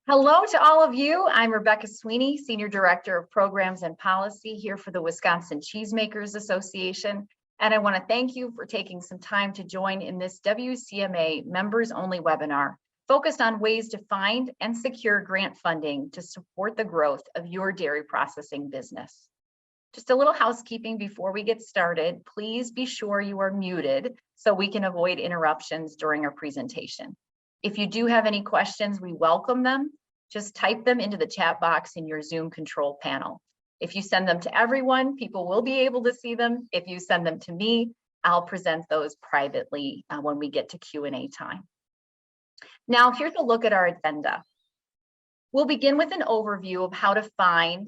Hello to all of you. I'm Rebecca Sweeney, Senior Director of Programs and Policy here for the Wisconsin Cheesemakers Association. And I want to thank you for taking some time to join in this WCMA members-only webinar focused on ways to find and secure grant funding to support the growth of your dairy processing business. Just a little housekeeping before we get started. Please be sure you are muted so we can avoid interruptions during our presentation. If you do have any questions, we welcome them. Just type them into the chat box in your Zoom control panel. If you send them to everyone, people will be able to see them. If you send them to me, I'll present those privately when we get to Q&A time. Now, here's a look at our agenda. We'll begin with an overview of how to find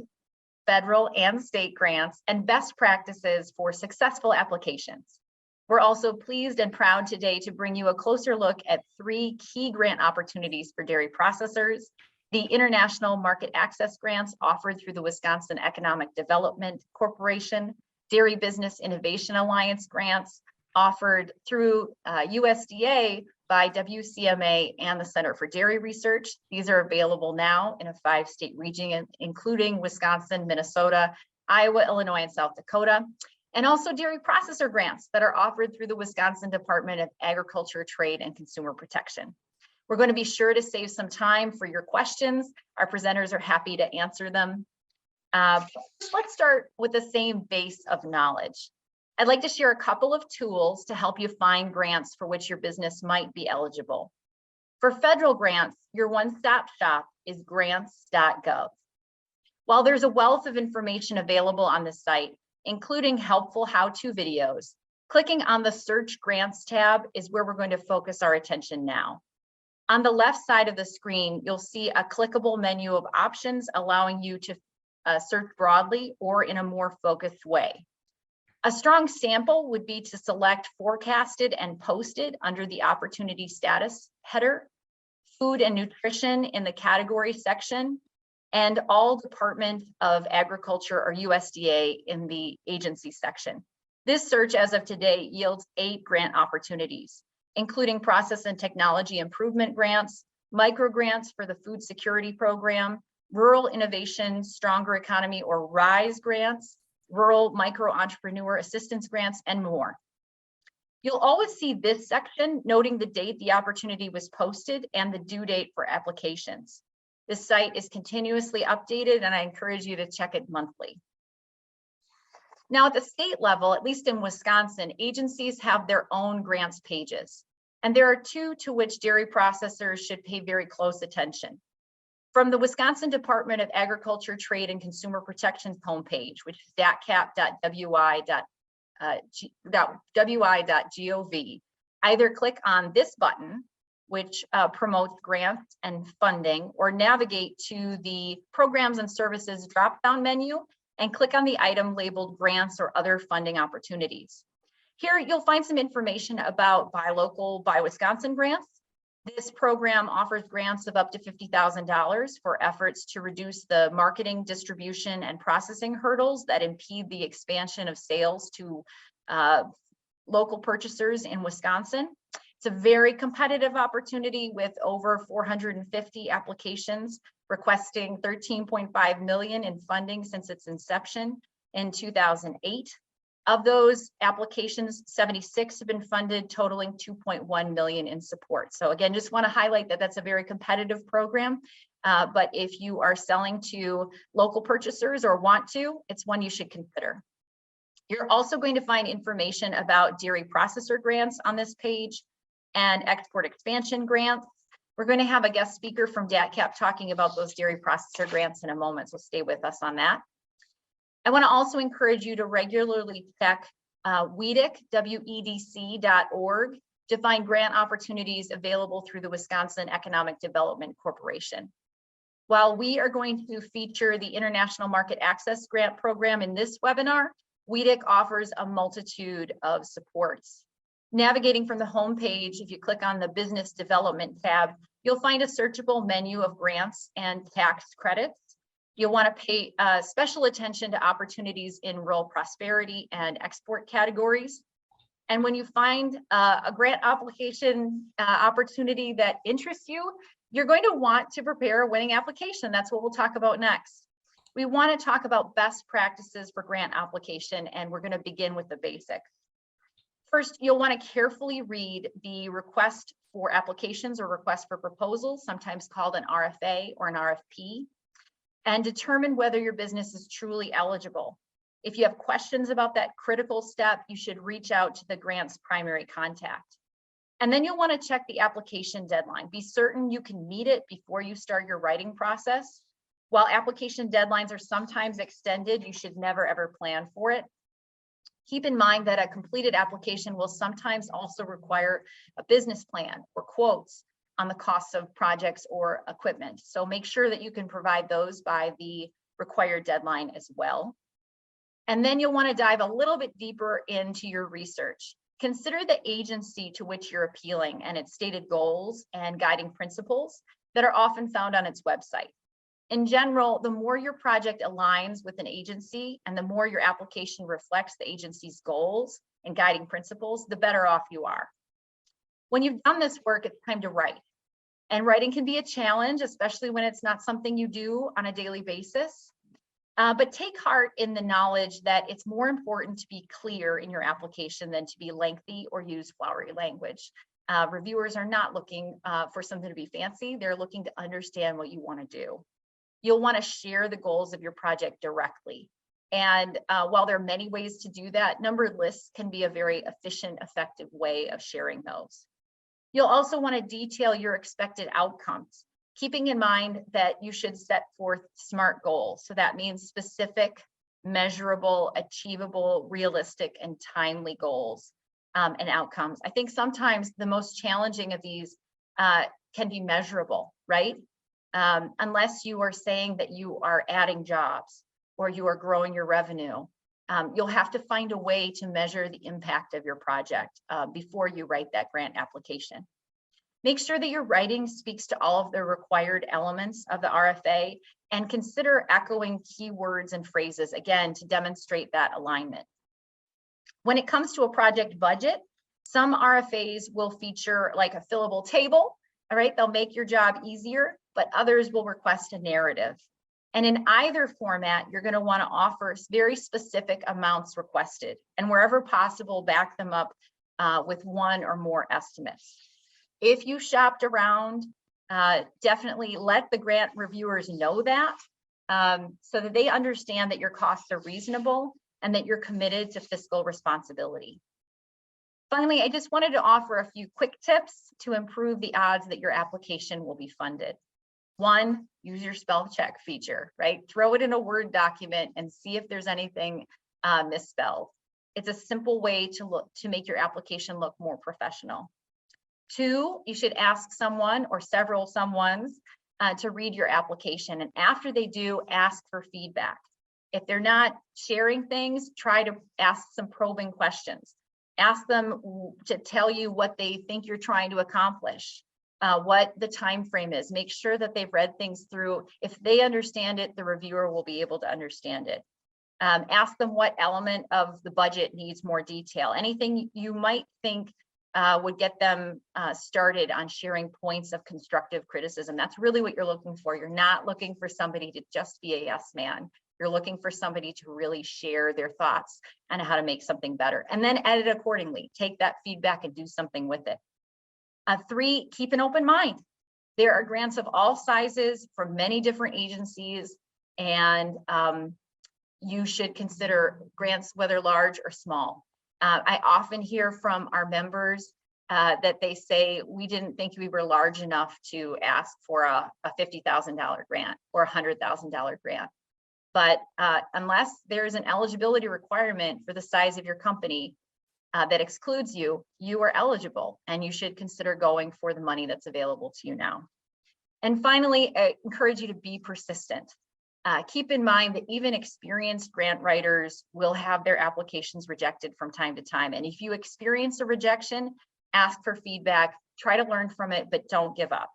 federal and state grants and best practices for successful applications. We're also pleased and proud today to bring you a closer look at 3 key grant opportunities for dairy processors: the International Market Access Grants offered through the Wisconsin Economic Development Corporation, Dairy Business Innovation Alliance grants offered through USDA by WCMA and the Center for Dairy Research. These are available now in a 5-state region, including Wisconsin, Minnesota, Iowa, Illinois, and South Dakota. And also dairy processor grants that are offered through the Wisconsin Department of Agriculture, Trade, and Consumer Protection. We're going to be sure to save some time for your questions. Our presenters are happy to answer them. Let's start with the same base of knowledge. I'd like to share a couple of tools to help you find grants for which your business might be eligible. For federal grants, your one-stop shop is grants.gov. While there's a wealth of information available on the site, including helpful how-to videos, clicking on the Search Grants tab is where we're going to focus our attention now. On the left side of the screen, you'll see a clickable menu of options allowing you to search broadly or in a more focused way. A strong sample would be to select Forecasted and Posted under the Opportunity Status header, Food and Nutrition in the Category section, and all Department of Agriculture or USDA in the agency section. This search as of today yields 8 grant opportunities, including process and technology improvement grants, micro grants for the food security program, rural innovation, stronger economy or RISE grants, rural micro entrepreneur assistance grants, and more. You'll always see this section noting the date the opportunity was posted and the due date for applications. This site is continuously updated, and I encourage you to check it monthly. Now, at the state level, at least in Wisconsin, agencies have their own grants pages, and there are 2 to which dairy processors should pay very close attention. From the Wisconsin Department of Agriculture, Trade, and Consumer Protection's homepage, which is datcap.wi.gov, either click on this button, which promotes grants and funding, or navigate to the Programs and Services drop-down menu and click on the item labeled Grants or Other Funding Opportunities. Here, you'll find some information about Buy Local, Buy Wisconsin grants. This program offers grants of up to $50,000 for efforts to reduce the marketing, distribution, and processing hurdles that impede the expansion of sales to local purchasers in Wisconsin. It's a very competitive opportunity with over 450 applications requesting $13.5 million in funding since its inception in 2008. Of those applications, 76 have been funded, totaling $2.1 million in support. So again, just want to highlight that that's a very competitive program, but if you are selling to local purchasers or want to, it's one you should consider. You're also going to find information about dairy processor grants on this page and export expansion grants. We're going to have a guest speaker from DATCAP talking about those dairy processor grants in a moment, so stay with us on that. I want to also encourage you to regularly check WEDC, WEDC.org, to find grant opportunities available through the Wisconsin Economic Development Corporation. While we are going to feature the International Market Access Grant Program in this webinar, WEDC offers a multitude of supports. Navigating from the home page, if you click on the Business Development tab, you'll find a searchable menu of grants and tax credits. You'll want to pay special attention to opportunities in rural prosperity and export categories. And when you find a grant application opportunity that interests you, you're going to want to prepare a winning application. That's what we'll talk about next. We want to talk about best practices for grant application, and we're going to begin with the basics. First, you'll want to carefully read the request for applications or request for proposals, sometimes called an RFA or an RFP, and determine whether your business is truly eligible. If you have questions about that critical step, you should reach out to the grant's primary contact. And then you'll want to check the application deadline. Be certain you can meet it before you start your writing process. While application deadlines are sometimes extended, you should never ever plan for it. Keep in mind that a completed application will sometimes also require a business plan or quotes on the costs of projects or equipment. So make sure that you can provide those by the required deadline as well. And then you'll want to dive a little bit deeper into your research. Consider the agency to which you're appealing and its stated goals and guiding principles that are often found on its website. In general, the more your project aligns with an agency and the more your application reflects the agency's goals and guiding principles, the better off you are. When you've done this work, it's time to write. And writing can be a challenge, especially when it's not something you do on a daily basis. But take heart in the knowledge that it's more important to be clear in your application than to be lengthy or use flowery language. Reviewers are not looking for something to be fancy. They're looking to understand what you want to do. You'll want to share the goals of your project directly. And while there are many ways to do that, numbered lists can be a very efficient, effective way of sharing those. You'll also want to detail your expected outcomes, keeping in mind that you should set forth SMART goals. So that means specific, measurable, achievable, realistic, and timely goals and outcomes. I think sometimes the most challenging of these can be measurable, right? Unless you are saying that you are adding jobs or you are growing your revenue, you'll have to find a way to measure the impact of your project before you write that grant application. Make sure that your writing speaks to all of the required elements of the RFA and consider echoing keywords and phrases, again, to demonstrate that alignment. When it comes to a project budget, some RFAs will feature like a fillable table, all right? They'll make your job easier, but others will request a narrative. And in either format, you're going to want to offer very specific amounts requested, and wherever possible, back them up with one or more estimates. If you shopped around, definitely let the grant reviewers know that so that they understand that your costs are reasonable and that you're committed to fiscal responsibility. Finally, I just wanted to offer a few quick tips to improve the odds that your application will be funded. One, use your spell check feature, right? Throw it in a Word document and see if there's anything misspelled. It's a simple way to make your application look more professional. Two, you should ask someone or several someones to read your application. And after they do, ask for feedback. If they're not sharing things, try to ask some probing questions. Ask them to tell you what they think you're trying to accomplish, what the time frame is. Make sure that they've read things through. If they understand it, the reviewer will be able to understand it. Ask them what element of the budget needs more detail. Anything you might think would get them started on sharing points of constructive criticism. That's really what you're looking for. You're not looking for somebody to just be a yes man. You're looking for somebody to really share their thoughts on how to make something better, and then edit accordingly. Take that feedback and do something with it. Three, keep an open mind. There are grants of all sizes from many different agencies, and you should consider grants whether large or small. I often hear from our members that they say, we didn't think we were large enough to ask for a $50,000 grant or a $100,000 grant. But unless there's an eligibility requirement for the size of your company that excludes you, you are eligible, and you should consider going for the money that's available to you now. And finally, I encourage you to be persistent. Keep in mind that even experienced grant writers will have their applications rejected from time to time. And if you experience a rejection, ask for feedback, try to learn from it, but don't give up.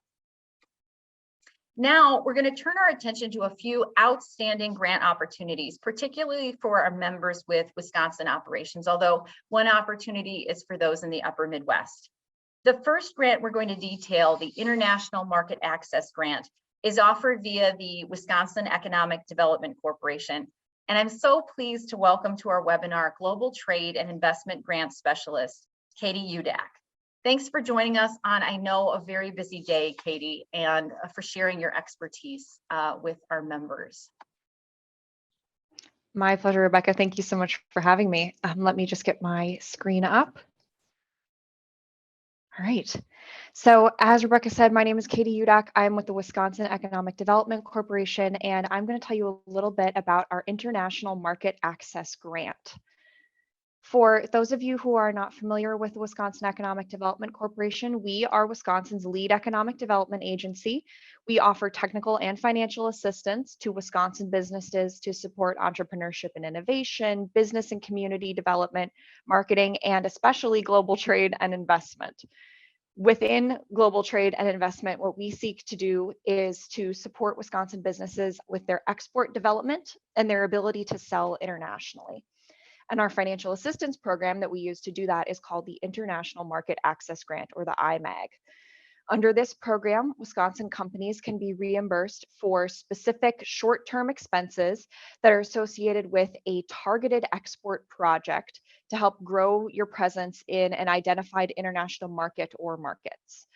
Now, we're going to turn our attention to a few outstanding grant opportunities, particularly for our members with Wisconsin operations, although one opportunity is for those in the upper Midwest. The first grant we're going to detail, the International Market Access Grant, is offered via the Wisconsin Economic Development Corporation. And I'm so pleased to welcome to our webinar Global Trade and Investment Grant Specialist, Katie Udak. Thanks for joining us on, I know, a very busy day, Katie, and for sharing your expertise with our members. My pleasure, Rebecca. Thank you so much for having me. Let me just get my screen up. All right. So as Rebecca said, my name is Katie Udak. I'm with the Wisconsin Economic Development Corporation, and I'm going to tell you a little bit about our International Market Access Grant. For those of you who are not familiar with the Wisconsin Economic Development Corporation, we are Wisconsin's lead economic development agency. We offer technical and financial assistance to Wisconsin businesses to support entrepreneurship and innovation, business and community development, marketing, and especially global trade and investment. Within global trade and investment, what we seek to do is to support Wisconsin businesses with their export development and their ability to sell internationally. And our financial assistance program that we use to do that is called the International Market Access Grant, or the IMAG. Under this program, Wisconsin companies can be reimbursed for specific short-term expenses that are associated with a targeted export project to help grow your presence in an identified international market or markets.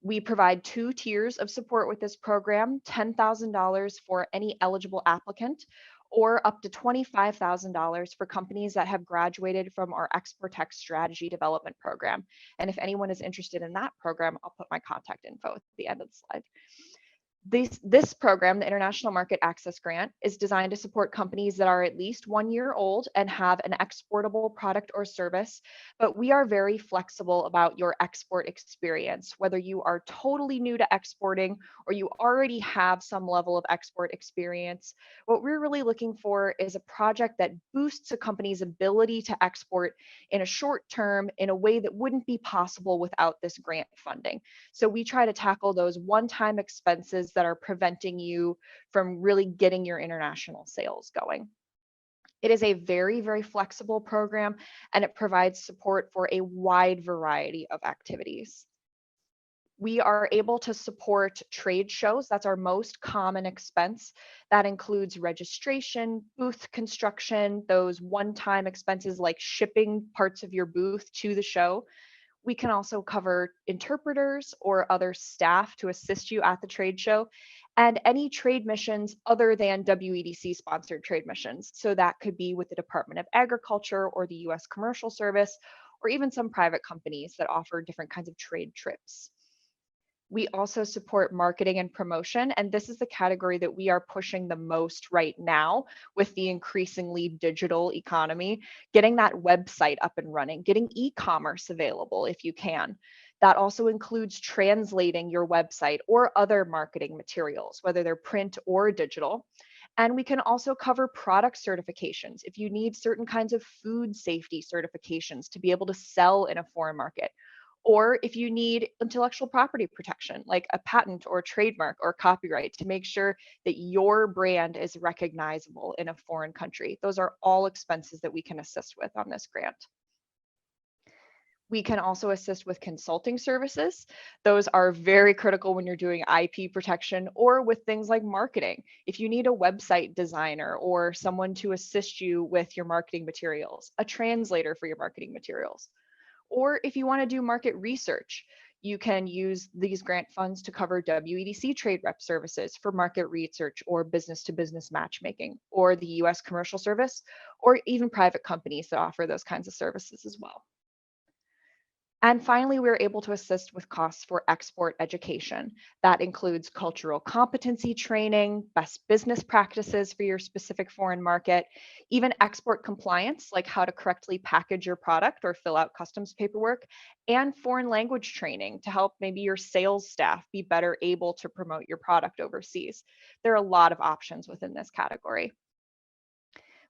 We provide 2 tiers of support with this program, $10,000 for any eligible applicant, or up to $25,000 for companies that have graduated from our Export-Tech Strategy Development Program. And if anyone is interested in that program, I'll put my contact info at the end of the slide. This program, the International Market Access Grant, is designed to support companies that are at least 1 year old and have an exportable product or service, but we are very flexible about your export experience, whether you are totally new to exporting or you already have some level of export experience. What we're really looking for is a project that boosts a company's ability to export in a short term in a way that wouldn't be possible without this grant funding. So we try to tackle those one-time expenses that are preventing you from really getting your international sales going. It is a very, very flexible program, and it provides support for a wide variety of activities. We are able to support trade shows. That's our most common expense. That includes registration, booth construction, those one-time expenses like shipping parts of your booth to the show. We can also cover interpreters or other staff to assist you at the trade show, and any trade missions other than WEDC sponsored trade missions. So that could be with the Department of Agriculture or the US Commercial Service, or even some private companies that offer different kinds of trade trips. We also support marketing and promotion, and this is the category that we are pushing the most right now with the increasingly digital economy, getting that website up and running, getting e-commerce available if you can. That also includes translating your website or other marketing materials, whether they're print or digital. And we can also cover product certifications if you need certain kinds of food safety certifications to be able to sell in a foreign market. Or if you need intellectual property protection, like a patent or trademark or copyright, to make sure that your brand is recognizable in a foreign country. Those are all expenses that we can assist with on this grant. We can also assist with consulting services. Those are very critical when you're doing IP protection or with things like marketing. If you need a website designer or someone to assist you with your marketing materials, a translator for your marketing materials. Or if you want to do market research, you can use these grant funds to cover WEDC trade rep services for market research or business-to-business matchmaking, or the US Commercial Service, or even private companies that offer those kinds of services as well. And finally, we're able to assist with costs for export education. That includes cultural competency training, best business practices for your specific foreign market, even export compliance, like how to correctly package your product or fill out customs paperwork, and foreign language training to help maybe your sales staff be better able to promote your product overseas. There are a lot of options within this category.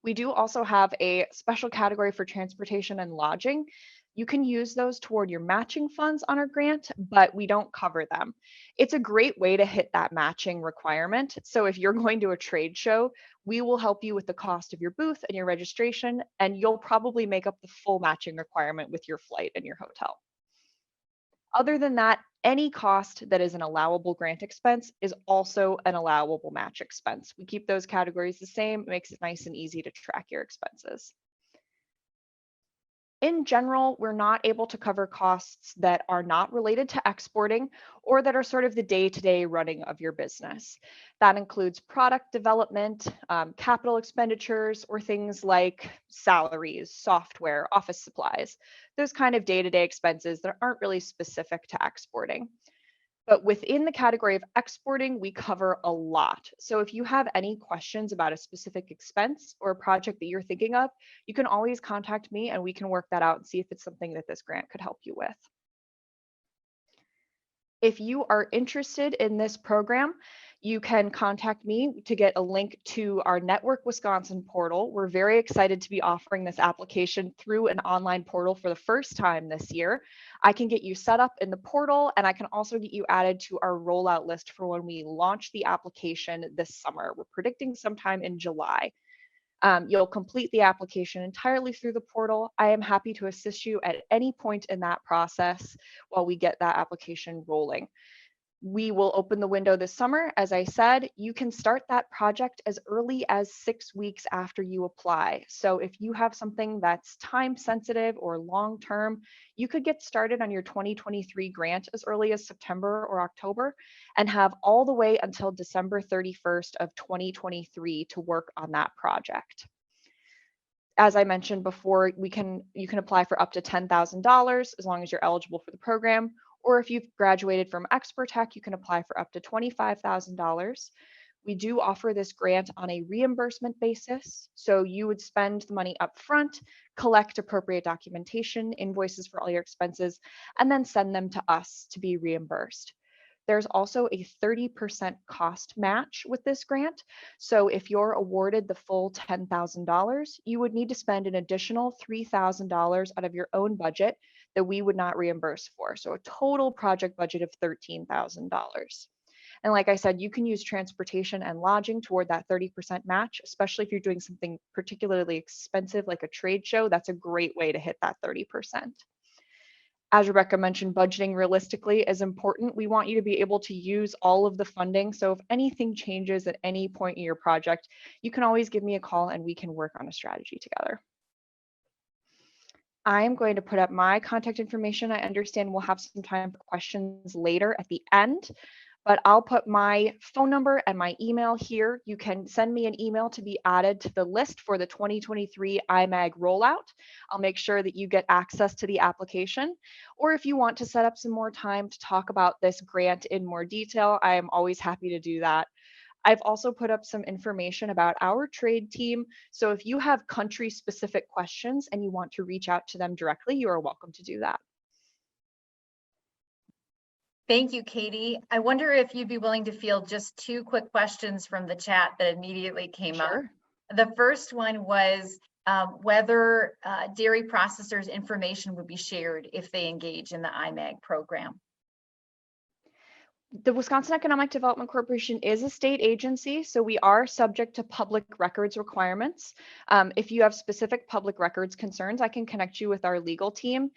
We do also have a special category for transportation and lodging. You can use those toward your matching funds on our grant, but we don't cover them. It's a great way to hit that matching requirement. So if you're going to a trade show, we will help you with the cost of your booth and your registration, and you'll probably make up the full matching requirement with your flight and your hotel. Other than that, any cost that is an allowable grant expense is also an allowable match expense. We keep those categories the same. It makes it nice and easy to track your expenses. In general, we're not able to cover costs that are not related to exporting or that are sort of the day-to-day running of your business. That includes product development, capital expenditures, or things like salaries, software, office supplies, those kind of day-to-day expenses that aren't really specific to exporting. But within the category of exporting, we cover a lot. So if you have any questions about a specific expense or a project that you're thinking of, you can always contact me and we can work that out and see if it's something that this grant could help you with. If you are interested in this program, you can contact me to get a link to our Network Wisconsin portal. We're very excited to be offering this application through an online portal for the first time this year. I can get you set up in the portal, and I can also get you added to our rollout list for when we launch the application this summer. We're predicting sometime in July. You'll complete the application entirely through the portal. I am happy to assist you at any point in that process while we get that application rolling. We will open the window this summer. As I said, you can start that project as early as 6 weeks after you apply. So if you have something that's time sensitive or long term, you could get started on your 2023 grant as early as September or October and have all the way until December 31st of 2023 to work on that project. As I mentioned before, you can apply for up to $10,000 as long as you're eligible for the program. Or if you've graduated from Expert Tech, you can apply for up to $25,000. We do offer this grant on a reimbursement basis. So you would spend the money up front, collect appropriate documentation, invoices for all your expenses, and then send them to us to be reimbursed. There's also a 30% cost match with this grant. So if you're awarded the full $10,000, you would need to spend an additional $3,000 out of your own budget that we would not reimburse for. So a total project budget of $13,000. And like I said, you can use transportation and lodging toward that 30% match, especially if you're doing something particularly expensive like a trade show. That's a great way to hit that 30%. As Rebecca mentioned, budgeting realistically is important. We want you to be able to use all of the funding. So if anything changes at any point in your project, you can always give me a call and we can work on a strategy together. I'm going to put up my contact information. I understand we'll have some time for questions later at the end, but I'll put my phone number and my email here. You can send me an email to be added to the list for the 2023 IMAG rollout. I'll make sure that you get access to the application. Or if you want to set up some more time to talk about this grant in more detail, I am always happy to do that. I've also put up some information about our trade team. So if you have country specific questions and you want to reach out to them directly, you are welcome to do that. Thank you, Katie. I wonder if you'd be willing to field just 2 quick questions from the chat that immediately came up. The first one was whether dairy processors' information would be shared if they engage in the IMAG program. The Wisconsin Economic Development Corporation is a state agency, so we are subject to public records requirements. If you have specific public records concerns, I can connect you with our legal team.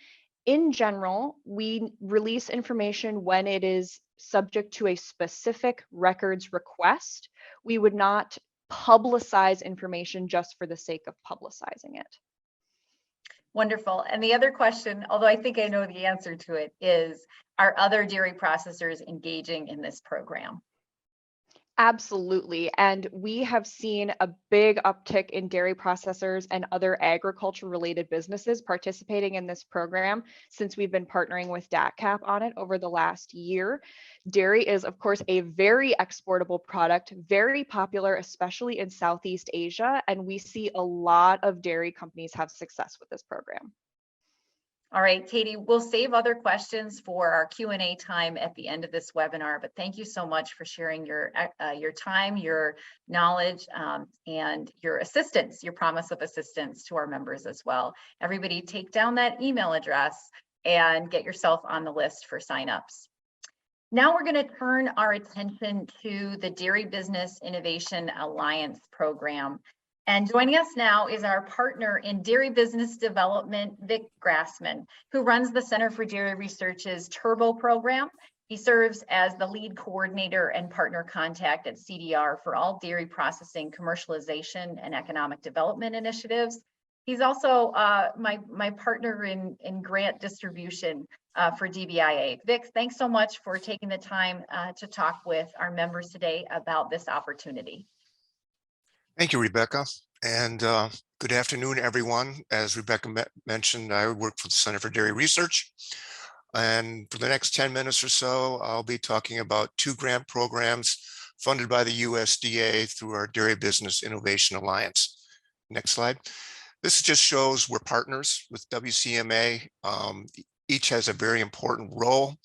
In general, we release information when it is subject to a specific records request. We would not publicize information just for the sake of publicizing it. Wonderful. And the other question, although I think I know the answer to it, is are other dairy processors engaging in this program? Absolutely. And we have seen a big uptick in dairy processors and other agriculture related businesses participating in this program since we've been partnering with DATCAP on it over the last year. Dairy is, of course, a very exportable product, very popular, especially in Southeast Asia. And we see a lot of dairy companies have success with this program. All right, Katie, we'll save other questions for our Q&A time at the end of this webinar, but thank you so much for sharing your time, your knowledge, and your assistance, your promise of assistance to our members as well. Everybody take down that email address and get yourself on the list for signups. Now we're going to turn our attention to the Dairy Business Innovation Alliance program. And joining us now is our partner in Dairy Business Development, Vic Grassman, who runs the Center for Dairy Research's Turbo program. He serves as the lead coordinator and partner contact at CDR for all dairy processing, commercialization, and economic development initiatives. He's also my partner in grant distribution for DBIA. Vic, thanks so much for taking the time to talk with our members today about this opportunity. Thank you, Rebecca, and good afternoon, everyone. As Rebecca mentioned, I work for the Center for Dairy Research, and for the next 10 minutes or so, I'll be talking about 2 grant programs funded by the USDA through our Dairy Business Innovation Alliance. Next slide. This just shows we're partners with WCMA. Each has a very important role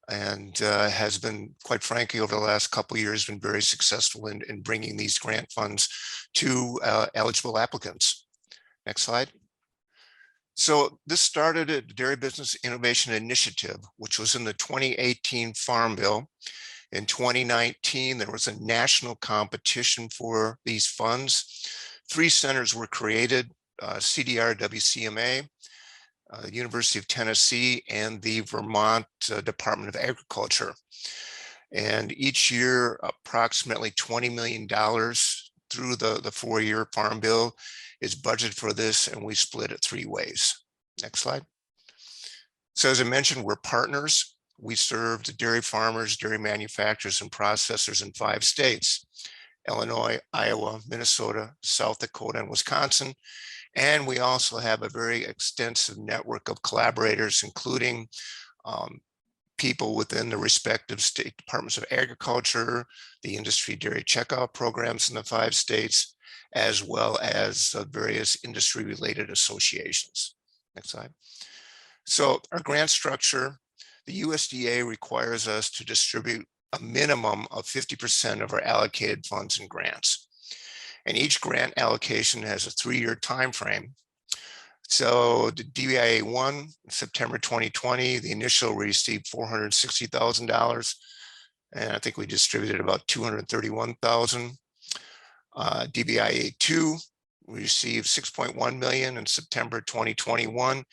and has been, quite frankly, over the last couple of years, been very successful in bringing these grant funds to eligible applicants. Next slide. So this started at the Dairy Business Innovation Initiative, which was in the 2018 Farm Bill. In 2019, there was a national competition for these funds. 3 centers were created, CDR, WCMA, the University of Tennessee, and the Vermont Department of Agriculture. And each year, approximately $20 million through the 4-year Farm Bill is budgeted for this, and we split it 3 ways. Next slide. So as I mentioned, we're partners. We serve the dairy farmers, dairy manufacturers, and processors in 5 states: Illinois, Iowa, Minnesota, South Dakota, and Wisconsin. And we also have a very extensive network of collaborators, including people within the respective state departments of agriculture, the industry dairy checkout programs in the 5 states, as well as various industry related associations. Next slide. So our grant structure, the USDA requires us to distribute a minimum of 50% of our allocated funds and grants. And each grant allocation has a 3-year time frame. So the DBIA 1, September 2020, the initial received $460,000, and I think we distributed about $231,000. DBIA 2, we received $6.1 million in September 2021,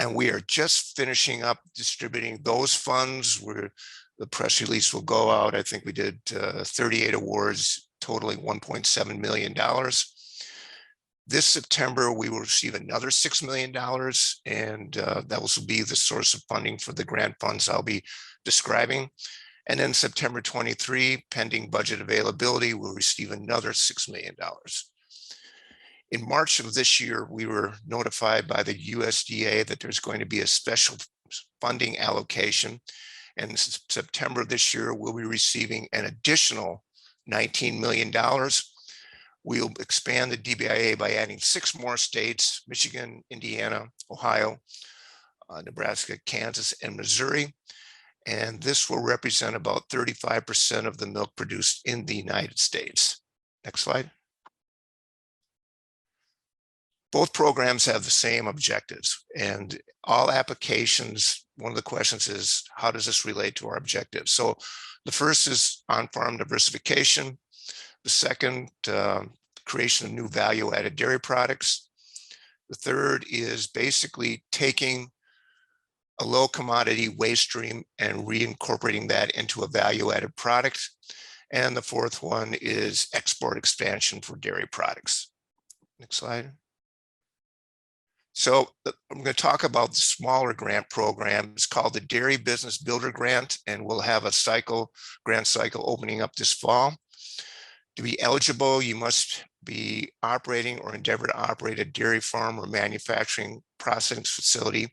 and we are just finishing up distributing those funds where the press release will go out. I think we did 38 awards, totaling $1.7 million. This September, we will receive another $6 million, and that will be the source of funding for the grant funds I'll be describing. And then September 23, pending budget availability, we'll receive another $6 million. In March of this year, we were notified by the USDA that there's going to be a special funding allocation. And in September of this year, we'll be receiving an additional $19 million. We'll expand the DBIA by adding 6 more states: Michigan, Indiana, Ohio, Nebraska, Kansas, and Missouri. And this will represent about 35% of the milk produced in the United States. Next slide. Both programs have the same objectives, and all applications, one of the questions is, how does this relate to our objectives? So the first is on-farm diversification. The second, creation of new value-added dairy products. The third is basically taking a low commodity waste stream and reincorporating that into a value-added product. And the fourth one is export expansion for dairy products. Next slide. So I'm going to talk about the smaller grant program. It's called the Dairy Business Builder Grant, and we'll have a grant cycle opening up this fall. To be eligible, you must be operating or endeavor to operate a dairy farm or manufacturing processing facility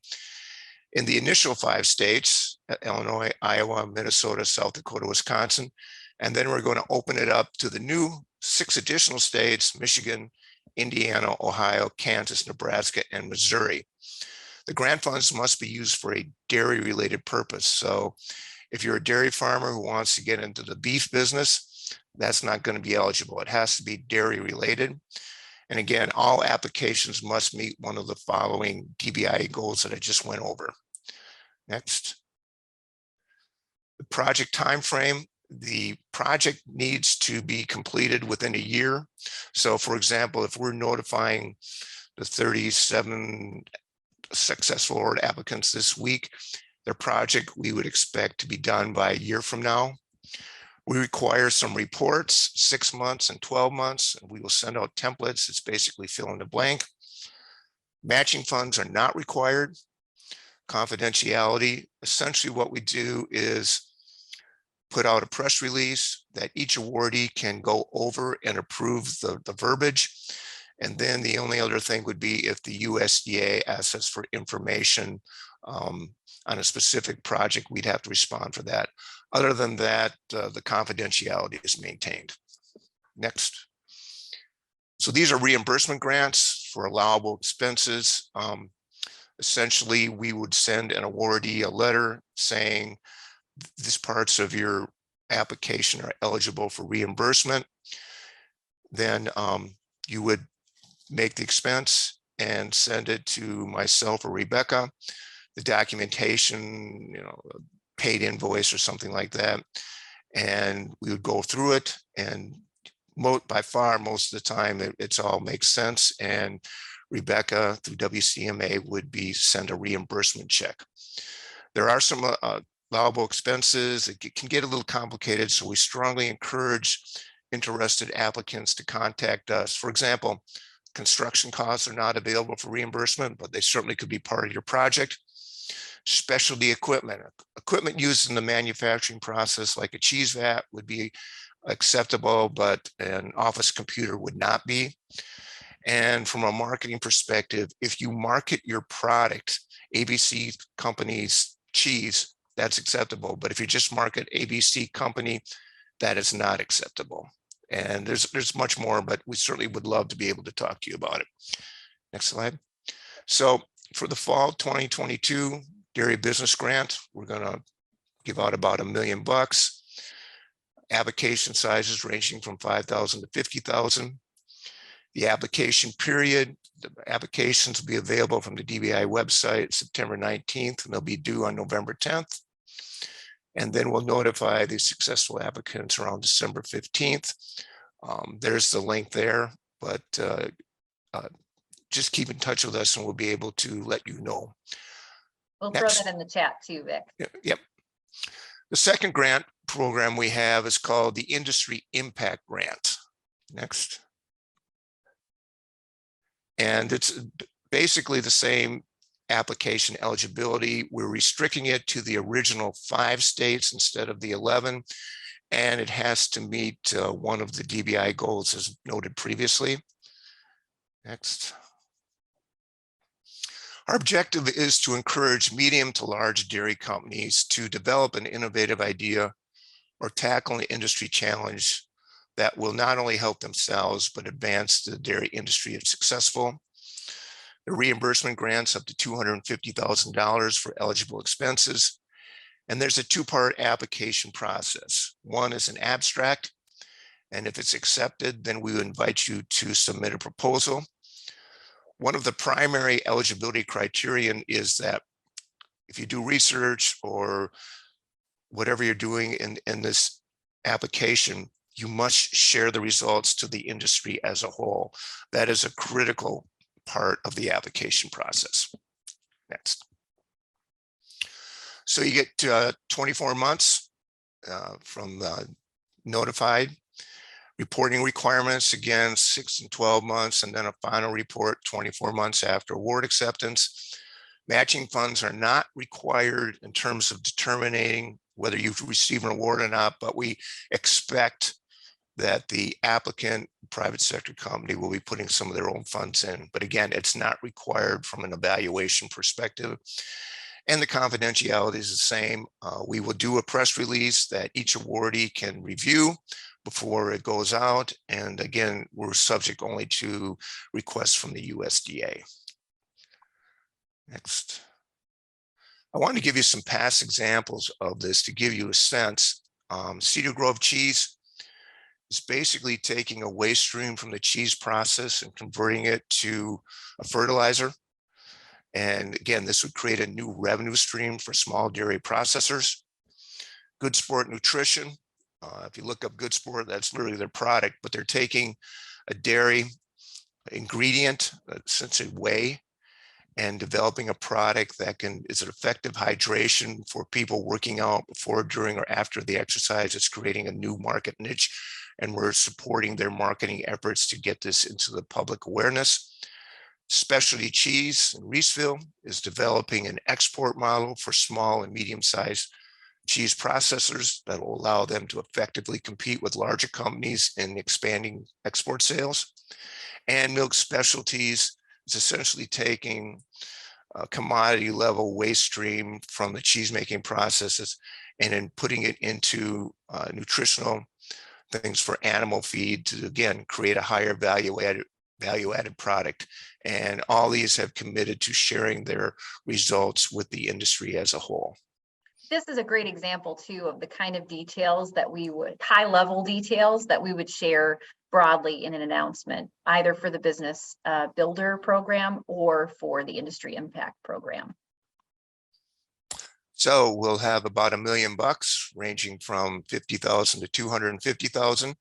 in the initial 5 states: Illinois, Iowa, Minnesota, South Dakota, Wisconsin. And then we're going to open it up to the new 6 additional states: Michigan, Indiana, Ohio, Kansas, Nebraska, and Missouri. The grant funds must be used for a dairy related purpose. So if you're a dairy farmer who wants to get into the beef business, that's not going to be eligible. It has to be dairy related. And again, all applications must meet one of the following DBI goals that I just went over. Next. The project timeframe. The project needs to be completed within a year. So for example, if we're notifying the 37 successful award applicants this week, their project we would expect to be done by a year from now. We require some reports, 6 months and 12 months, and we will send out templates. It's basically fill in the blank. Matching funds are not required. Confidentiality, essentially what we do is put out a press release that each awardee can go over and approve the verbiage. And then the only other thing would be if the USDA asks us for information on a specific project, we'd have to respond for that. Other than that, the confidentiality is maintained. Next. So these are reimbursement grants for allowable expenses. Essentially, we would send an awardee a letter saying these parts of your application are eligible for reimbursement. Then you would make the expense and send it to myself or Rebecca, the documentation, paid invoice or something like that. And we would go through it, and by far, most of the time, it's all makes sense. And Rebecca through WCMA would send a reimbursement check. There are some allowable expenses. It can get a little complicated, so we strongly encourage interested applicants to contact us. For example, construction costs are not available for reimbursement, but they certainly could be part of your project. Specialty equipment used in the manufacturing process, like a cheese vat, would be acceptable, but an office computer would not be. And from a marketing perspective, if you market your product, ABC Company's cheese, that's acceptable. But if you just market ABC Company, that is not acceptable. And there's much more, but we certainly would love to be able to talk to you about it. Next slide. So for the fall 2022 Dairy Business Grant, we're going to give out about $1 million. Application sizes ranging from 5,000 to 50,000. The application period, the applications will be available from the DBI website September 19th, and they'll be due on November 10th. And then we'll notify the successful applicants around December 15th. There's the link there, but just keep in touch with us and we'll be able to let you know. We'll Next. throw that in the chat too, Vic. Yep. The second grant program we have is called the Industry Impact Grant. Next. And it's basically the same application eligibility. We're restricting it to the original 5 states instead of the 11, and it has to meet one of the DBI goals as noted previously. Next. Our objective is to encourage medium to large dairy companies to develop an innovative idea or tackle an industry challenge that will not only help themselves, but advance the dairy industry if successful. The reimbursement grants up to $250,000 for eligible expenses. And there's a 2-part application process. One is an abstract, and if it's accepted, then we would invite you to submit a proposal. One of the primary eligibility criterion is that if you do research or whatever you're doing in this application, you must share the results to the industry as a whole. That is a critical part of the application process. Next. So you get 24 months from notified. Reporting requirements, again, 6 and 12 months, and then a final report 24 months after award acceptance. Matching funds are not required in terms of determining whether you've received an award or not, but we expect that the applicant, private sector company, will be putting some of their own funds in. But again, it's not required from an evaluation perspective. And the confidentiality is the same. We will do a press release that each awardee can review before it goes out. And again, we're subject only to requests from the USDA. Next. I want to give you some past examples of this to give you a sense. Cedar Grove cheese is basically taking a waste stream from the cheese process and converting it to a fertilizer. And again, this would create a new revenue stream for small dairy processors. Good Sport Nutrition. If you look up Good Sport, that's literally their product, but they're taking a dairy ingredient, essentially whey, and developing a product that is an effective hydration for people working out before, during, or after the exercise. It's creating a new market niche, and we're supporting their marketing efforts to get this into the public awareness. Specialty Cheese in Reeseville is developing an export model for small and medium-sized cheese processors that will allow them to effectively compete with larger companies in expanding export sales. And Milk Specialties is essentially taking a commodity level waste stream from the cheese making processes and then putting it into nutritional things for animal feed to, again, create a higher value added product. And all these have committed to sharing their results with the industry as a whole. This is a great example too of the kind of details that we would, high level details that we would share broadly in an announcement, either for the business builder program or for the industry impact program. So we'll have about $1 million, ranging from 50,000 to 250,000.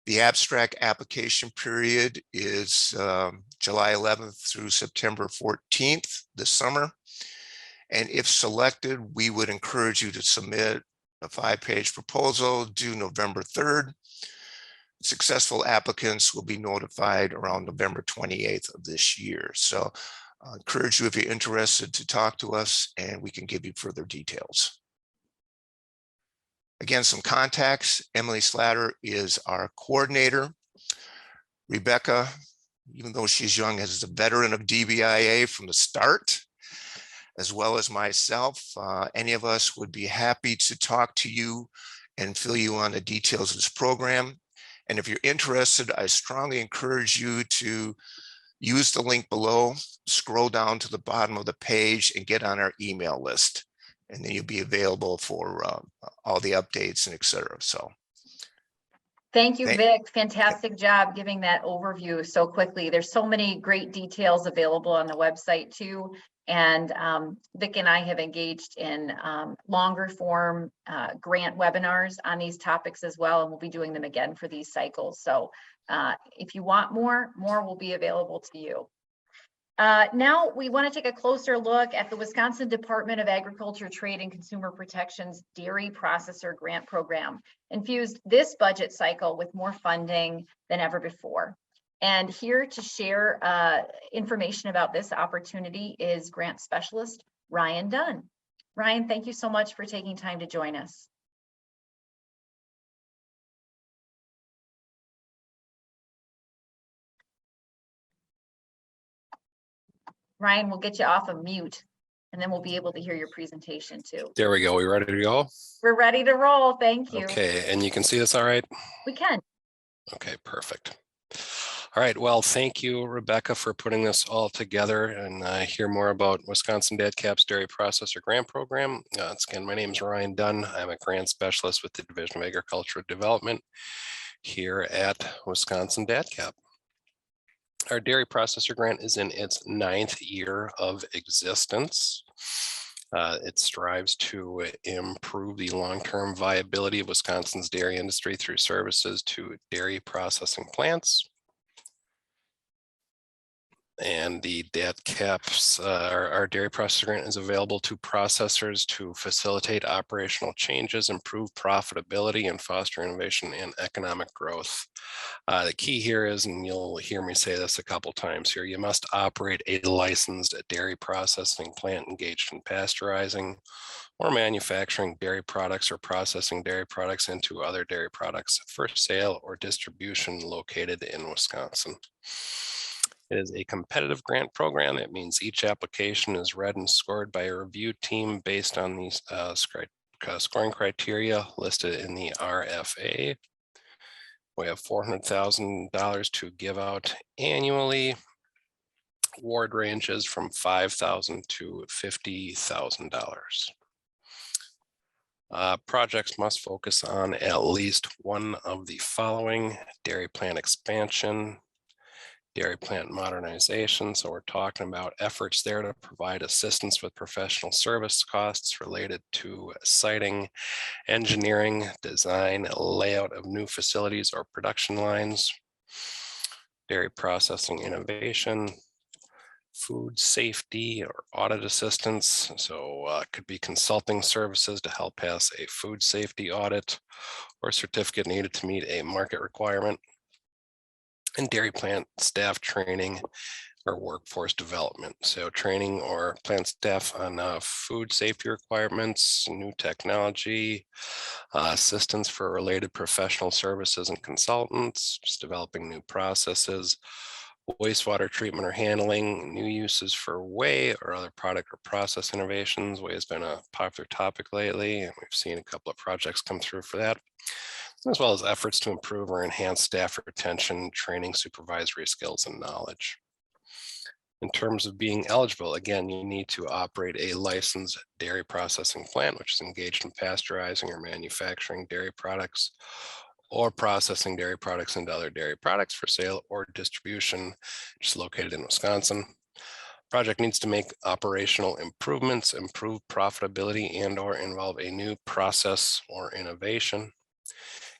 The abstract application period is July 11th through September 14th this summer. And if selected, we would encourage you to submit a 5-page proposal due November 3rd. Successful applicants will be notified around November 28th of this year. So I encourage you, if you're interested, to talk to us and we can give you further details. Again, some contacts. Emily Slatter is our coordinator. Rebecca, even though she's young, is a veteran of DBIA from the start, as well as myself. Any of us would be happy to talk to you and fill you on the details of this program. And if you're interested, I strongly encourage you to use the link below, scroll down to the bottom of the page and get on our email list. And then you'll be available for all the updates and et cetera. So. Thank you, Vic. Fantastic job giving that overview so quickly. There's so many great details available on the website too. And Vic and I have engaged in longer form grant webinars on these topics as well, and we'll be doing them again for these cycles. So if you want more will be available to you. Now we want to take a closer look at the Wisconsin Department of Agriculture, Trade and Consumer Protection's Dairy Processor Grant Program, infused this budget cycle with more funding than ever before. And here to share information about this opportunity is grant specialist Ryan Dunn. Ryan, thank you so much for taking time to join us. Ryan, we'll get you off of mute and then we'll be able to hear your presentation too. There we go. We ready to go? We're ready to roll. Thank you. Okay, and you can see this all right? We can. Okay, perfect. All right, well, thank you, Rebecca, for putting this all together and hear more about Wisconsin DADCAP's Dairy Processor Grant Program. Again, my name is Ryan Dunn. I'm a grant specialist with the Division of Agricultural Development here at Wisconsin DADCAP. Our Dairy Processor Grant is in its 9th year of existence. It strives to improve the long-term viability of Wisconsin's dairy industry through services to dairy processing plants. And the DADCAP's, our Dairy Processor Grant is available to processors to facilitate operational changes, improve profitability, and foster innovation and economic growth. The key here is, and you'll hear me say this a couple times here, you must operate a licensed dairy processing plant engaged in pasteurizing or manufacturing dairy products or processing dairy products into other dairy products for sale or distribution located in Wisconsin. It is a competitive grant program. It means each application is read and scored by a review team based on these scoring criteria listed in the RFA. We have $400,000 to give out annually. Award ranges from $5,000 to $50,000. Projects must focus on at least one of the following: dairy plant expansion, dairy plant modernization. So we're talking about efforts there to provide assistance with professional service costs related to siting, engineering, design, layout of new facilities or production lines, dairy processing innovation, food safety or audit assistance. So it could be consulting services to help pass a food safety audit or certificate needed to meet a market requirement, and dairy plant staff training or workforce development. So training or plant staff on food safety requirements, new technology, assistance for related professional services and consultants, just developing new processes, wastewater treatment or handling, new uses for whey or other product or process innovations. Whey has been a popular topic lately, and we've seen a couple of projects come through for that, as well as efforts to improve or enhance staff retention, training, supervisory skills, and knowledge. In terms of being eligible, again, you need to operate a licensed dairy processing plant, which is engaged in pasteurizing or manufacturing dairy products or processing dairy products into other dairy products for sale or distribution, which is located in Wisconsin. Project needs to make operational improvements, improve profitability, and or involve a new process or innovation.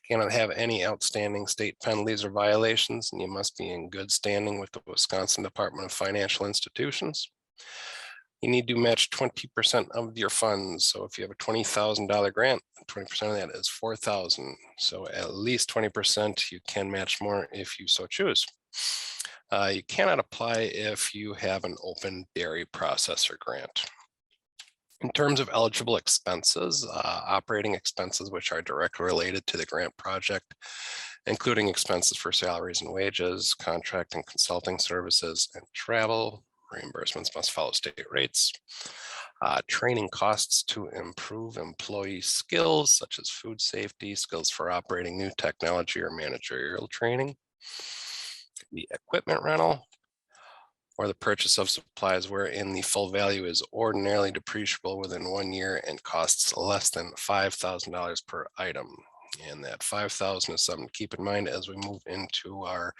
Cannot have any outstanding state penalties or violations, and you must be in good standing with the Wisconsin Department of Financial Institutions. You need to match 20% of your funds. So if you have a $20,000 grant, 20% of that is $4,000. So at least 20%. You can match more if you so choose. You cannot apply if you have an open dairy processor grant. In terms of eligible expenses, operating expenses, which are directly related to the grant project, including expenses for salaries and wages, contract and consulting services, and travel. Reimbursements must follow state rates. Training costs to improve employee skills, such as food safety, skills for operating new technology, or managerial training. The equipment rental, or the purchase of supplies wherein the full value is ordinarily depreciable within 1 year and costs less than $5,000 per item. And that $5,000 is something to keep in mind as we move into our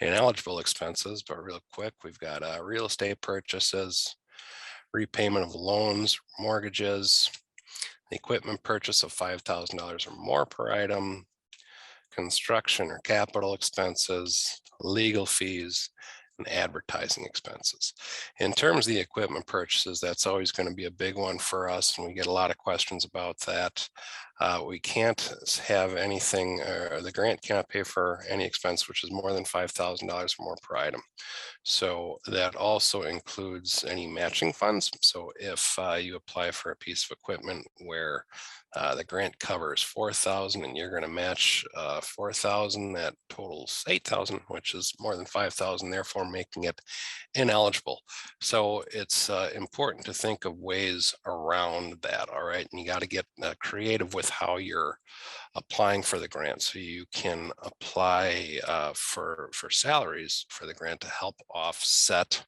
ineligible expenses. But real quick, we've got real estate purchases, repayment of loans, mortgages, equipment purchase of $5,000 or more per item, construction or capital expenses, legal fees, and advertising expenses. In terms of the equipment purchases, that's always going to be a big one for us, and we get a lot of questions about that. We can't have anything, the grant cannot pay for any expense which is more than $5,000 or more per item. So that also includes any matching funds. So if you apply for a piece of equipment where the grant covers $4,000 and you're going to match $4,000, that totals $8,000, which is more than $5,000, therefore making it ineligible. So it's important to think of ways around that. All right, and you got to get creative with how you're applying for the grant. So you can apply for salaries for the grant to help offset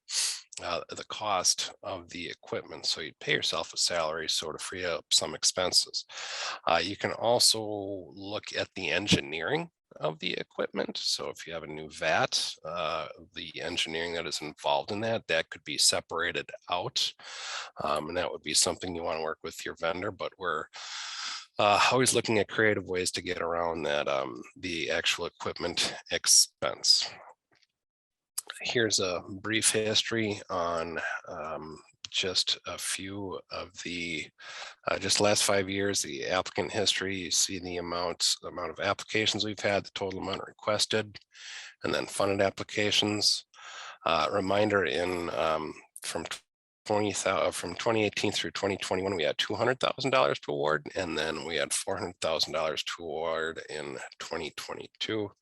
the cost of the equipment. So you'd pay yourself a salary, sort of free up some expenses. You can also look at the engineering of the equipment. So if you have a new vat, the engineering that is involved in that could be separated out. And that would be something you want to work with your vendor, but we're always looking at creative ways to get around that, the actual equipment expense. Here's a brief history on just a few of the just last 5 years, the applicant history. You see the amount of applications we've had, the total amount requested, and then funded applications. Reminder, in from 2018 through 2021, we had $200,000 to award, and then we had $400,000 to award in 2022.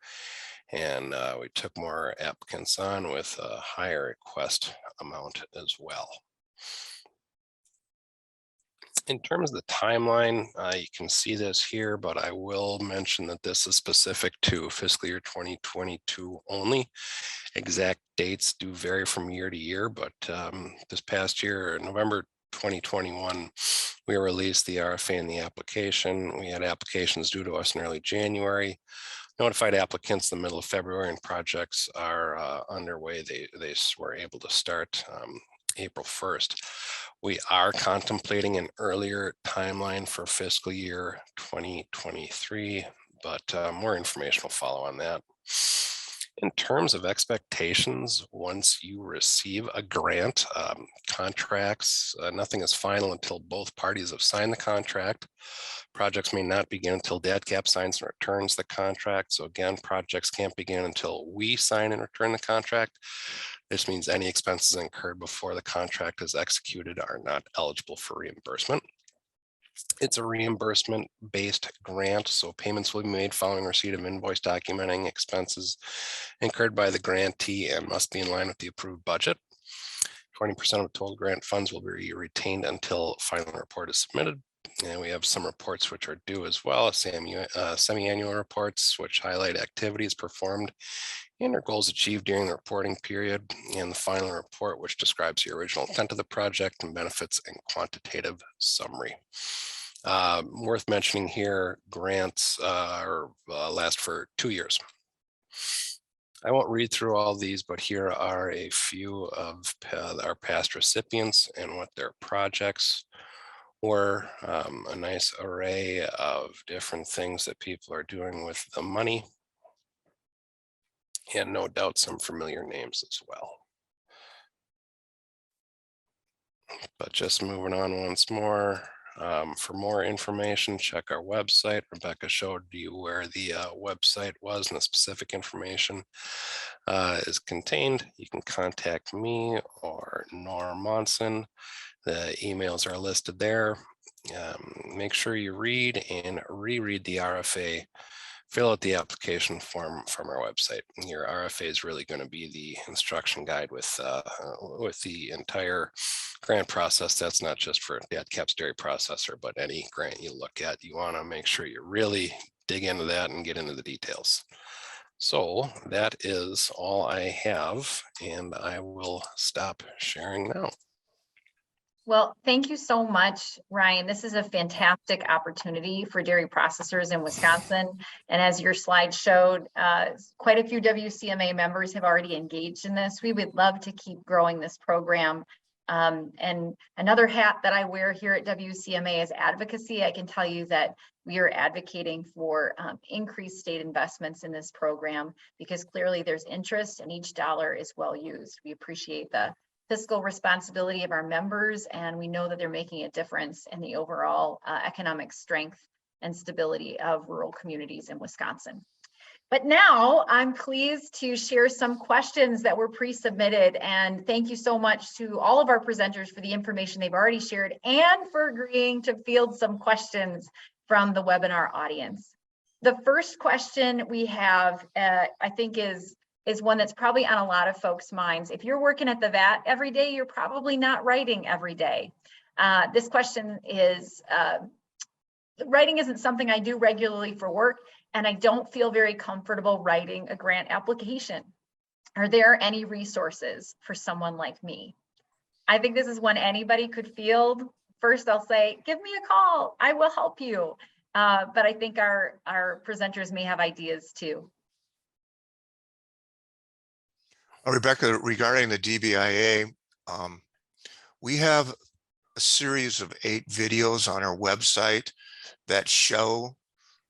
And we took more applicants on with a higher request amount as well. In terms of the timeline, you can see this here, but I will mention that this is specific to fiscal year 2022 only. Exact dates do vary from year to year, but this past year, November 2021, we released the RFA and the application. We had applications due to us in early January, notified applicants in the middle of February, and projects are underway. They were able to start April 1st. We are contemplating an earlier timeline for fiscal year 2023, but more information will follow on that. In terms of expectations, once you receive a grant, contracts, nothing is final until both parties have signed the contract. Projects may not begin until DADCAP signs and returns the contract. So again, projects can't begin until we sign and return the contract. This means any expenses incurred before the contract is executed are not eligible for reimbursement. It's a reimbursement-based grant, so payments will be made following receipt of invoice documenting expenses incurred by the grantee and must be in line with the approved budget. 20% of total grant funds will be retained until final report is submitted. And we have some reports which are due as well, semi-annual reports which highlight activities performed and our goals achieved during the reporting period, and the final report which describes the original intent of the project and benefits and quantitative summary. Worth mentioning here, grants last for 2 years. I won't read through all these, but here are a few of our past recipients and what their projects were. A nice array of different things that people are doing with the money, and no doubt some familiar names as well. But just moving on once more. For more information, check our website. Rebecca showed you where the website was and the specific information is contained. You can contact me or Nora Monson. The emails are listed there. Make sure you read and reread the RFA. Fill out the application form from our website. Your RFA is really going to be the instruction guide with the entire grant process. That's not just for DADCAP's dairy processor, but any grant you look at, you want to make sure you really dig into that and get into the details. So that is all I have, and I will stop sharing now. Well, thank you so much, Ryan. This is a fantastic opportunity for dairy processors in Wisconsin. And as your slide showed, quite a few WCMA members have already engaged in this. We would love to keep growing this program. And another hat that I wear here at WCMA is advocacy. I can tell you that we are advocating for increased state investments in this program because clearly there's interest and each dollar is well used. We appreciate the fiscal responsibility of our members, and we know that they're making a difference in the overall economic strength and stability of rural communities in Wisconsin. But now I'm pleased to share some questions that were pre-submitted, and thank you so much to all of our presenters for the information they've already shared and for agreeing to field some questions from the webinar audience. The first question we have, I think is one that's probably on a lot of folks' minds. If you're working at the VAT every day, you're probably not writing every day. This question is, writing isn't something I do regularly for work, and I don't feel very comfortable writing a grant application. Are there any resources for someone like me? I think this is one anybody could field. First, I'll say, give me a call, I will help you. But I think our presenters may have ideas too. Rebecca, regarding the DBIA, we have a series of 8 videos on our website that show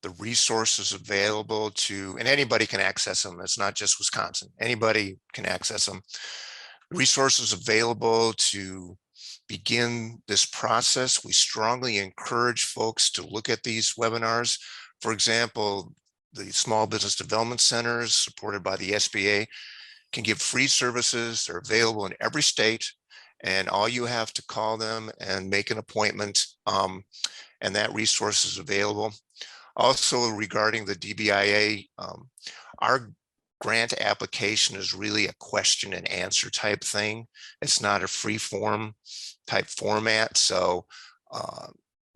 the resources available to, and anybody can access them. It's not just Wisconsin. Anybody can access them. Resources available to begin this process. We strongly encourage folks to look at these webinars. For example, the Small Business Development Centers supported by the SBA can give free services. They're available in every state, and all you have to call them and make an appointment, and that resource is available. Also, regarding the DBIA, our grant application is really a question and answer type thing. It's not a free form type format. So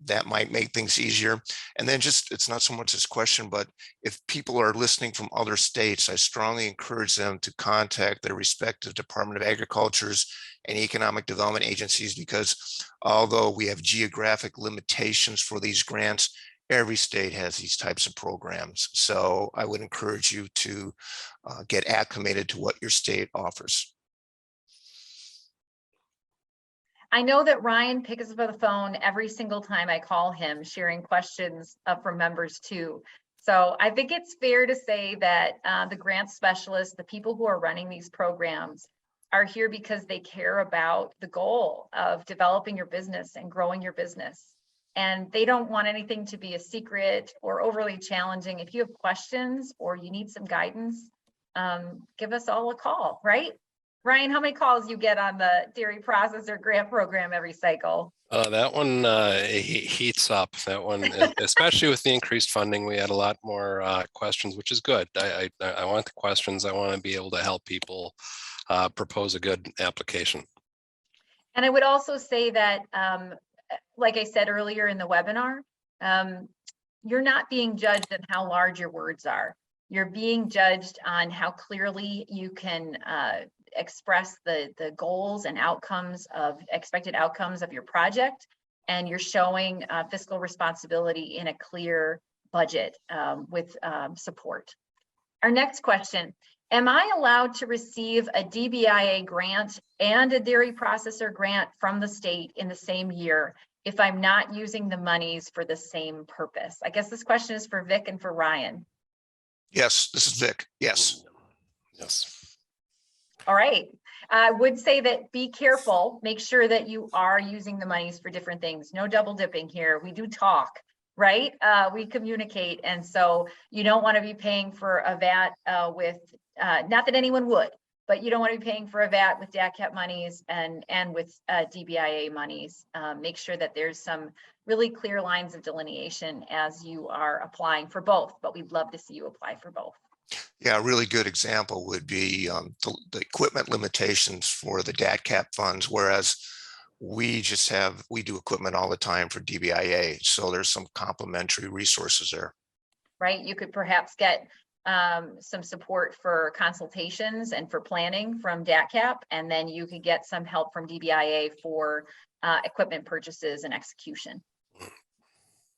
that might make things easier. And then just, it's not so much this question, but if people are listening from other states, I strongly encourage them to contact their respective Department of Agriculture's and economic development agencies, because although we have geographic limitations for these grants, every state has these types of programs. So I would encourage you to get acclimated to what your state offers. I know that Ryan picks up the phone every single time I call him, sharing questions from members too. So I think it's fair to say that the grant specialists, the people who are running these programs, are here because they care about the goal of developing your business and growing your business. And they don't want anything to be a secret or overly challenging. If you have questions or you need some guidance, give us all a call, right? Ryan, how many calls you get on the dairy processor grant program every cycle? That one heats up. That one, especially with the increased funding, we had a lot more questions, which is good. I want the questions. I want to be able to help people propose a good application. And I would also say that, like I said earlier in the webinar, you're not being judged on how large your words are. You're being judged on how clearly you can express the goals and outcomes of expected outcomes of your project, and you're showing fiscal responsibility in a clear budget with support. Our next question: am I allowed to receive a DBIA grant and a dairy processor grant from the state in the same year if I'm not using the monies for the same purpose? I guess this question is for Vic and for Ryan. Yes, this is Vic. Yes. Yes. All right. I would say that be careful, make sure that you are using the monies for different things. No double dipping here. We do talk, right? We communicate. And so you don't want to be paying for a VAT with, not that anyone would, but you don't want to be paying for a VAT with DACAP monies and with DBIA monies. Make sure that there's some really clear lines of delineation as you are applying for both, but we'd love to see you apply for both. Yeah, a really good example would be the equipment limitations for the DATCAP funds, whereas we do equipment all the time for DBIA. So there's some complementary resources there. Right. You could perhaps get some support for consultations and for planning from DATCAP, and then you could get some help from DBIA for equipment purchases and execution.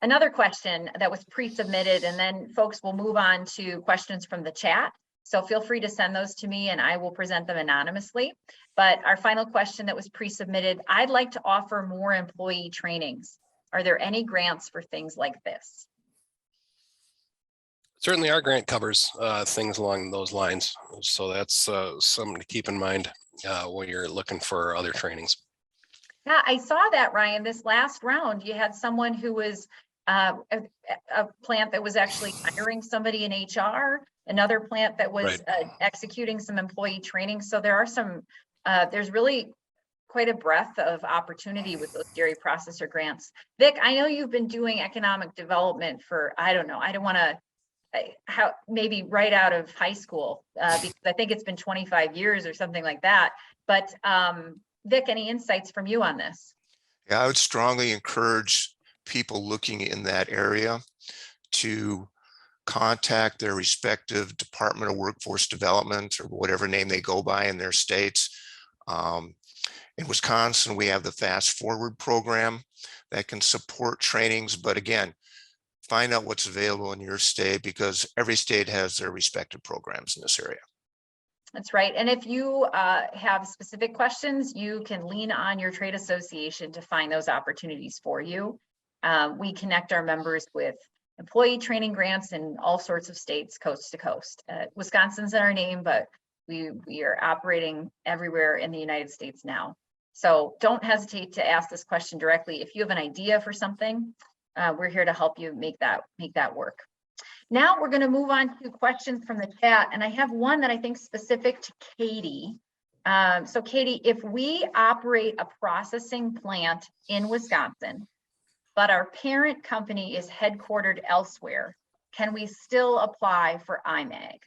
Another question that was pre-submitted, and then folks will move on to questions from the chat. So feel free to send those to me and I will present them anonymously. But our final question that was pre-submitted: I'd like to offer more employee trainings. Are there any grants for things like this? Certainly our grant covers things along those lines. So that's something to keep in mind when you're looking for other trainings. Yeah, I saw that, Ryan. This last round, you had someone who was a plant that was actually hiring somebody in HR, another plant that was executing some employee training. So there are some, there's really quite a breadth of opportunity with those dairy processor grants. Vic, I know you've been doing economic development for, I don't know, I don't want to, maybe right out of high school, because I think it's been 25 years or something like that. But Vic, any insights from you on this? Yeah, I would strongly encourage people looking in that area to contact their respective Department of Workforce Development or whatever name they go by in their states. In Wisconsin, we have the Fast Forward program that can support trainings, but again, find out what's available in your state, because every state has their respective programs in this area. That's right. And if you have specific questions, you can lean on your trade association to find those opportunities for you. We connect our members with employee training grants in all sorts of states, coast to coast. Wisconsin's in our name, but we are operating everywhere in the United States now. So don't hesitate to ask this question directly. If you have an idea for something, we're here to help you make that work. Now we're going to move on to questions from the chat, and I have one that I think is specific to Katie. So Katie, if we operate a processing plant in Wisconsin, but our parent company is headquartered elsewhere, can we still apply for IMAG?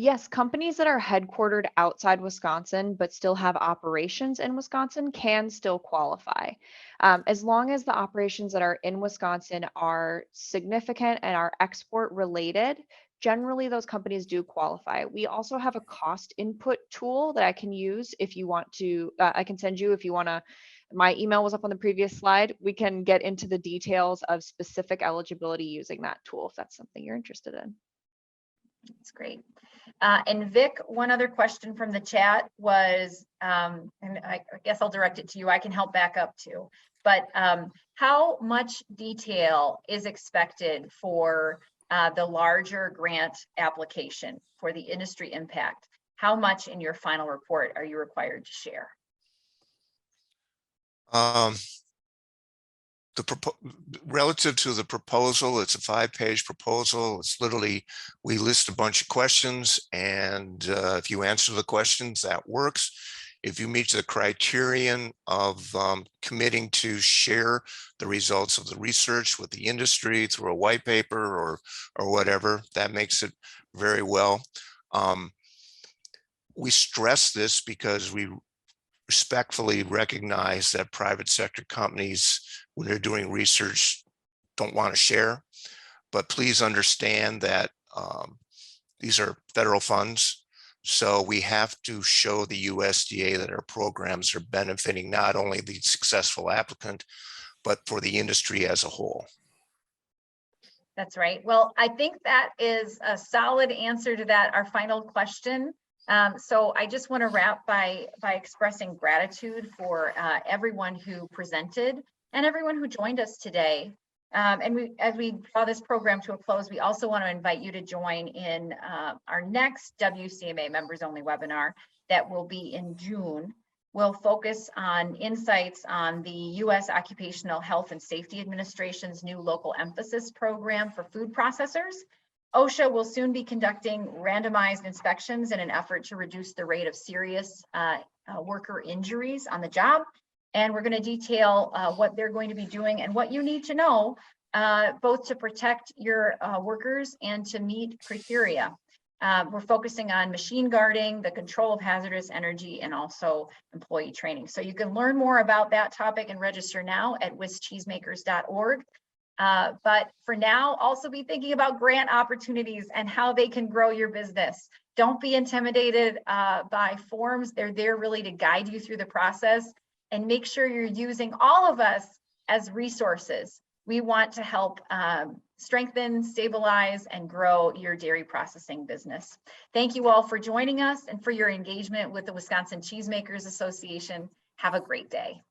Yes, companies that are headquartered outside Wisconsin but still have operations in Wisconsin can still qualify. As long as the operations that are in Wisconsin are significant and are export related, generally those companies do qualify. We also have a cost input tool that I can use if you want to, I can send you if you want to. My email was up on the previous slide. We can get into the details of specific eligibility using that tool if that's something you're interested in. That's great. And Vic, one other question from the chat was, and I guess I'll direct it to you. I can help back up too. But how much detail is expected for the larger grant application for the industry impact? How much in your final report are you required to share? Relative to the proposal, it's a 5-page proposal. It's literally, we list a bunch of questions, and if you answer the questions, that works. If you meet the criterion of committing to share the results of the research with the industry through a white paper or whatever, that makes it very well. We stress this because we respectfully recognize that private sector companies, when they're doing research, don't want to share. But please understand that these are federal funds. So we have to show the USDA that our programs are benefiting not only the successful applicant, but for the industry as a whole. That's right. Well, I think that is a solid answer to that, our final question. So I just want to wrap by expressing gratitude for everyone who presented and everyone who joined us today. And as we draw this program to a close, we also want to invite you to join in our next WCMA members only webinar that will be in June. We'll focus on insights on the U.S. Occupational Health and Safety Administration's new local emphasis program for food processors. OSHA will soon be conducting randomized inspections in an effort to reduce the rate of serious worker injuries on the job. And we're going to detail what they're going to be doing and what you need to know, both to protect your workers and to meet criteria. We're focusing on machine guarding, the control of hazardous energy, and also employee training. So you can learn more about that topic and register now at wischeesemakers.org. But for now, also be thinking about grant opportunities and how they can grow your business. Don't be intimidated by forms. They're there really to guide you through the process, and make sure you're using all of us as resources. We want to help strengthen, stabilize, and grow your dairy processing business. Thank you all for joining us and for your engagement with the Wisconsin Cheesemakers Association. Have a great day.